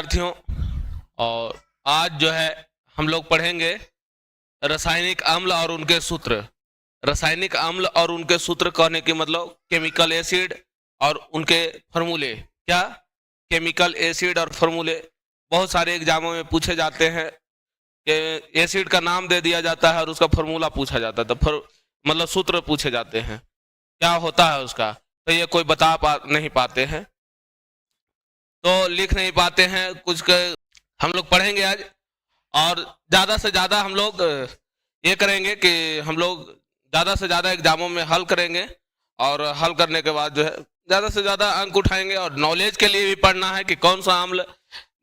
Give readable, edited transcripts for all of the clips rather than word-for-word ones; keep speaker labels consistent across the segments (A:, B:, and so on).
A: विद्यार्थियों, और आज जो है हम लोग पढ़ेंगे रासायनिक अम्ल और उनके सूत्र। रासायनिक अम्ल और उनके सूत्र कहने की मतलब केमिकल एसिड और उनके फॉर्मूले। क्या केमिकल एसिड और फॉर्मूले बहुत सारे एग्जामों में पूछे जाते हैं कि एसिड का नाम दे दिया जाता है और उसका फॉर्मूला पूछा जाता है, तो मतलब सूत्र पूछे जाते हैं, क्या होता है उसका, तो ये कोई नहीं पाते हैं, तो लिख नहीं पाते हैं कुछ हम लोग पढ़ेंगे आज। और ज़्यादा से ज़्यादा हम लोग ये करेंगे कि हम लोग ज़्यादा से ज़्यादा एग्जामों में हल करेंगे, और हल करने के बाद जो है ज़्यादा से ज़्यादा अंक उठाएंगे। और नॉलेज के लिए भी पढ़ना है कि कौन सा अम्ल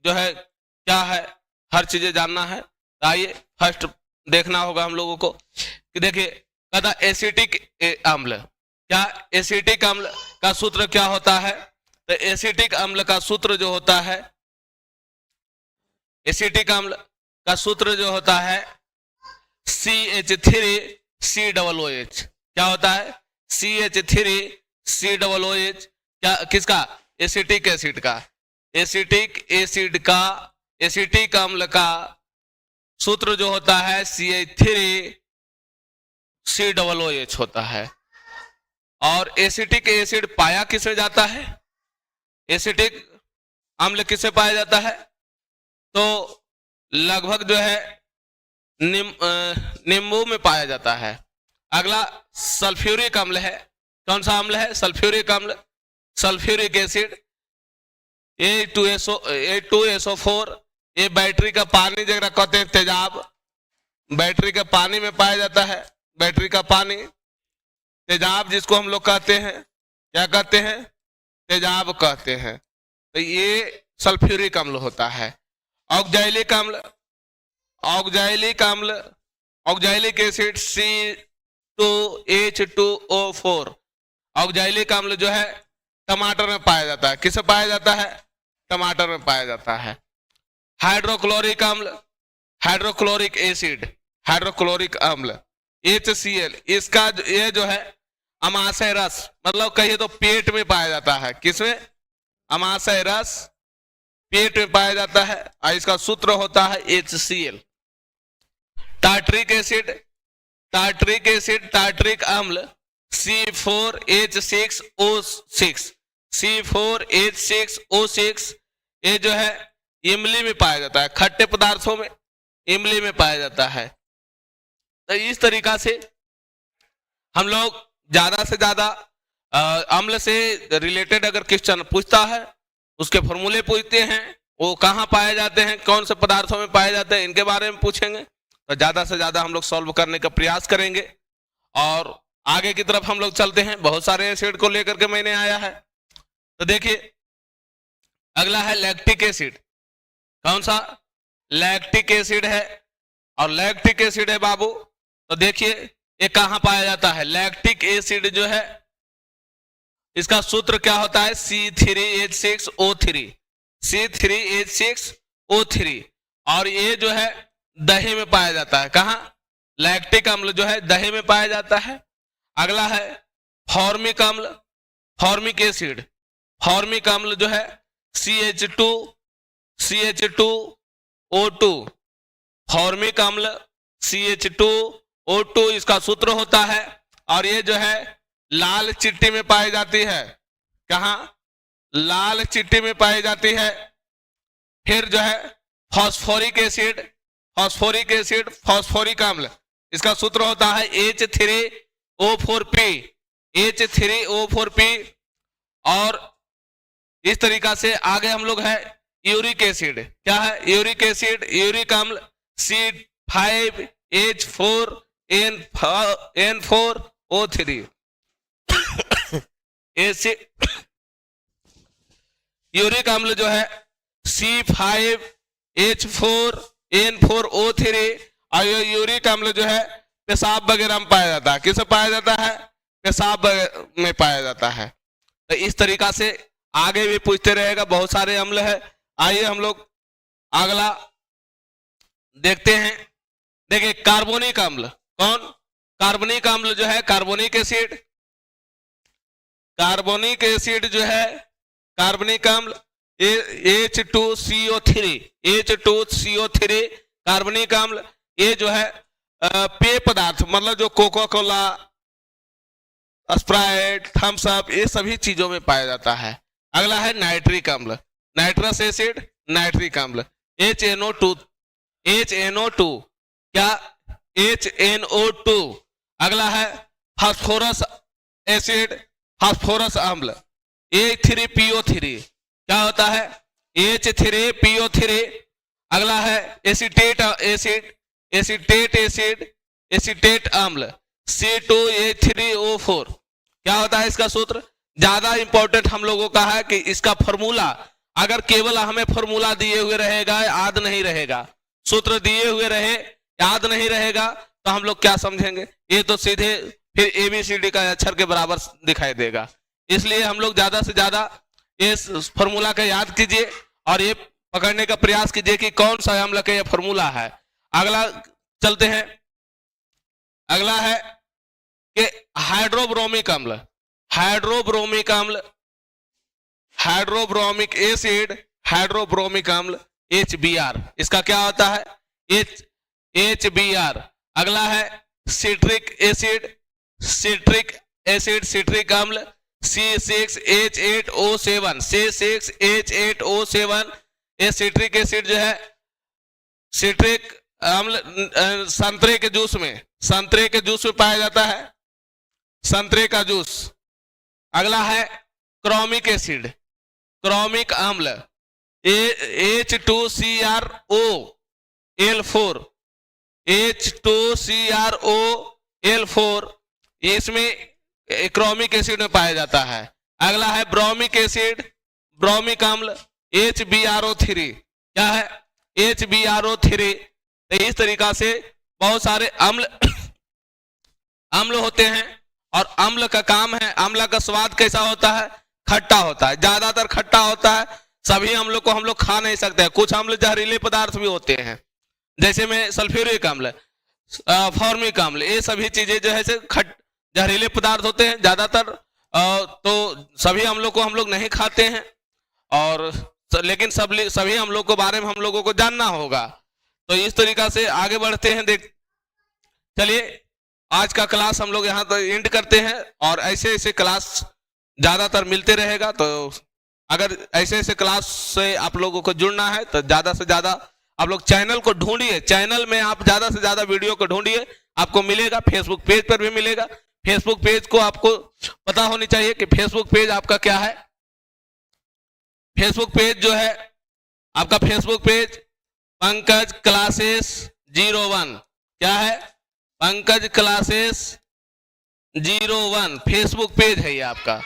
A: जो है क्या है, हर चीज़ें जानना है। आइए फर्स्ट देखना होगा हम लोगों को कि देखिए कहता एसिटिक अम्ल। क्या एसिटिक अम्ल का सूत्र क्या होता है? तो एसिटिक अम्ल का सूत्र जो होता है, एसिटिक अम्ल का सूत्र जो होता है CH3COOH। क्या होता है? CH3COOH। क्या किसका? एसिटिक एसिड का। एसिटिक एसिड का, एसिटिक अम्ल का सूत्र जो होता है CH3COOH होता है। और एसिटिक एसिड पाया किसमें जाता है? एसिटिक अम्ल किससे पाया जाता है? तो लगभग जो है नींबू में पाया जाता है। अगला सल्फ्यूरिक अम्ल है। कौन सा अम्ल है? सल्फ्यूरिक अम्ल। Sulphuric acid A2SO4। ये बैटरी का पानी जगह कहते हैं तेजाब, बैटरी के पानी में पाया जाता है। बैटरी का पानी तेजाब जिसको हम लोग कहते हैं, क्या कहते हैं? तेजाब कहते हैं। तो ये सल्फ्यूरिक अम्ल होता है। ऑक्जैलिक अम्ल, ऑक्जैलिक अम्ल, ऑक्जैलिक एसिड C2H2O4। ऑक्जैलिक अम्ल जो है टमाटर में पाया जाता है। किसमें पाया जाता है? टमाटर में पाया जाता है। हाइड्रोक्लोरिक अम्ल, हाइड्रोक्लोरिक एसिड, हाइड्रोक्लोरिक अम्ल HCl। इसका ये जो है अमाशय रस, मतलब कहिए तो पेट में पाया जाता है। किसमें? अमाशय रस पेट में पाया जाता है, और इसका सूत्र होता है HCl। Tartaric acid, tartaric acid, tartaric अम्ल C4H6O6। C4H6O6 ये जो है इमली में पाया जाता है, खट्टे पदार्थों में इमली में पाया जाता है। तो इस तरीका से हम लोग ज्यादा से ज्यादा अम्ल से रिलेटेड अगर क्वेश्चन पूछता है, उसके फॉर्मूले पूछते हैं, वो कहाँ पाए जाते हैं, कौन से पदार्थों में पाए जाते हैं, इनके बारे में पूछेंगे, तो ज्यादा से ज्यादा हम लोग सॉल्व करने का प्रयास करेंगे। और आगे की तरफ हम लोग चलते हैं। बहुत सारे एसिड को लेकर के मैंने आया है। तो देखिए अगला है लैक्टिक एसिड। कौन सा? लैक्टिक एसिड है। और लैक्टिक एसिड है बाबू, तो देखिए ये कहां पाया जाता है? लैक्टिक एसिड जो है इसका सूत्र क्या होता है? C3H6O3। C3H6O3। और ये जो है दही में पाया जाता है। कहां? लैक्टिक अम्ल जो है दही में पाया जाता है। अगला है फॉर्मिक अम्ल, फॉर्मिक एसिड। फॉर्मिक अम्ल जो है CH2O2। फॉर्मिक अम्ल CH2O2 इसका सूत्र होता है। और ये जो है लाल चिट्टी में पाई जाती है। कहां? लाल चिट्टी में पाई जाती है। फिर जो है phosphoric acid, phosphoric acid, phosphoric अम्ल, इसका सूत्र होता है H3O4P। H3O4P। और इस तरीका से आगे हम लोग है यूरिक एसिड। क्या है? यूरिक एसिड, यूरिक अम्ल C5H4N4O3। यूरिक अम्ल जो है C5H4N4O3। और ये यूरिक अम्ल जो है पेशाब वगैरह में पाया जाता है। किसमें पाया जाता है? पेशाब में पाया जाता है। तो इस तरीका से आगे भी पूछते रहेगा, बहुत सारे अम्ल है। आइए हम लोग अगला देखते हैं। देखिए कार्बोनिक अम्ल। कौन? कार्बनिक अम्ल जो है कार्बोनिक एसिड। कार्बोनिक एसिड जो है कार्बनिक अम्ल H2CO3 H2CO3 कार्बनिक अम्ल। ये जो है पेय पदार्थ मतलब जो Coca Cola, Sprite, Thums Up, ये सभी चीजों में पाया जाता है। अगला है नाइट्रिक अम्ल, नाइट्रस एसिड, नाइट्रिक अम्ल। HNO2 क्या HNO2। अगला है फास्फोरस एसिड, फास्फोरस अम्ल। H3PO3 क्या होता है H3PO3। अगला है acetate acid, acetate acid, acetate अम्ल C2H3O4 क्या होता है इसका सूत्र। ज्यादा इंपॉर्टेंट हम लोगों का है कि इसका फॉर्मूला, अगर केवल हमें फॉर्मूला दिए हुए रहेगा, याद नहीं रहेगा, सूत्र दिए हुए रहे याद नहीं रहेगा तो हम लोग क्या समझेंगे, ये तो सीधे फिर ABCD का अक्षर के बराबर दिखाई देगा। इसलिए हम लोग ज्यादा से ज्यादा इस फॉर्मूला का याद कीजिए और ये पकड़ने का प्रयास कीजिए कि कौन सा अम्ल का ये फॉर्मूला है। अगला चलते हैं, अगला है कि हाइड्रोब्रोमिक अम्ल, हाइड्रोब्रोमिक अम्ल, हाइड्रोब्रोमिक एसिड, हाइड्रोब्रोमिक अम्ल HBr। इसका क्या होता है HBr। अगला है citric acid, citric acid, citric अम्ल C6H8O7, C6H8O7। ये सिट्रिक एसिड जो है सिट्रिक अम्ल संतरे के जूस में, संतरे के जूस में पाया जाता है, संतरे का जूस। अगला है क्रोमिक एसिड, क्रोमिक अम्ल H2CrOl4, H2CrOl4 इसमें क्रोमिक एसिड में पाया जाता है। अगला है ब्रोमिक एसिड, ब्रोमिक अम्ल HbRO3 क्या है HbRO3। तो इस तरीका से बहुत सारे अम्ल अम्ल होते हैं और अम्ल का काम है, अम्ल का स्वाद कैसा होता है, खट्टा होता है, ज्यादातर खट्टा होता है। सभी अम्लों को हम लोग खा नहीं सकते हैं, कुछ अम्ल जहरीले पदार्थ भी होते हैं, जैसे में सल्फ्यूरिक अम्ल, फॉर्मिक अम्ल, ये सभी चीजें जो है जहरीले पदार्थ होते हैं ज्यादातर। तो सभी अम्लों को हम लोग नहीं खाते हैं, और लेकिन सभी अम्लों के बारे में हम लोगों को जानना होगा। तो इस तरीका से आगे बढ़ते हैं। चलिए आज का क्लास हम लोग यहाँ तक एंड करते हैं, और ऐसे ऐसे क्लास ज्यादातर मिलते रहेगा। तो अगर ऐसे ऐसे क्लास से आप लोगों को जुड़ना है तो ज्यादा से ज्यादा आप लोग चैनल को ढूंढिए, चैनल में आप ज्यादा से ज्यादा वीडियो को ढूंढिए, आपको मिलेगा। फेसबुक पेज पर भी मिलेगा। फेसबुक पेज को आपको पता होनी चाहिए कि फेसबुक पेज आपका क्या है। फेसबुक पेज जो है आपका, फेसबुक पेज पंकज क्लासेस 01 क्या है, पंकज क्लासेस 01 फेसबुक पेज है ये आपका।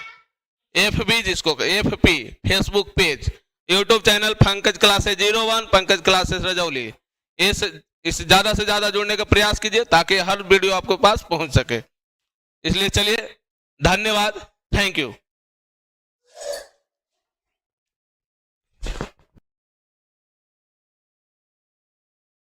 A: FB जिसको FP Facebook page, YouTube channel Pankaj classes 01, Pankaj classes Rajauli. इस ज्यादा से ज्यादा जुड़ने का प्रयास कीजिए ताकि हर वीडियो आपके पास पहुंच सके। इसलिए चलिए, धन्यवाद, थैंक यू।